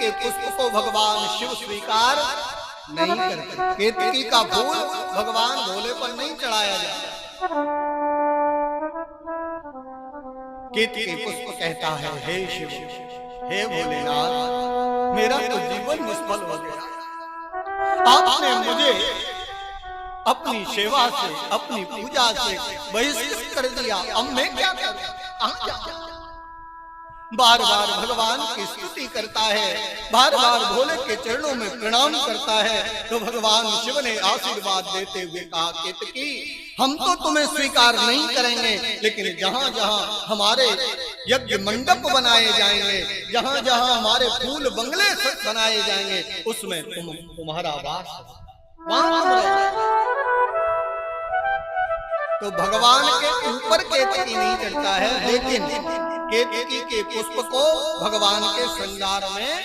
के पुष्प को भगवान शिव स्वीकार नहीं करते। केतकी का फूल भगवान भोले पर नहीं चढ़ाया जाता। केतकी पुष्प कहता है, हे शिव, हे भोलेनाथ, मेरा तो जीवन निष्फल हो गया। आपने मुझे अपनी सेवा से, अपनी पूजा से बहिष्कृत कर दिया। अब मैं क्या करूं? बार बार भगवान की स्तुति करता है, बार बार भोले के चरणों में प्रणाम करता है। तो भगवान शिव ने आशीर्वाद देते हुए कहा, केतकी, हम तो तुम्हें स्वीकार नहीं करेंगे, लेकिन जहां जहां हमारे यज्ञ मंडप बनाए जाएंगे, जहां जहां हमारे फूल बंगले बनाए जाएंगे, उसमें तुम्हारा वास तो भगवान के ऊपर केतकी नहीं चढ़ता है, लेकिन केतकी के पुष्प को भगवान के श्रृंगार में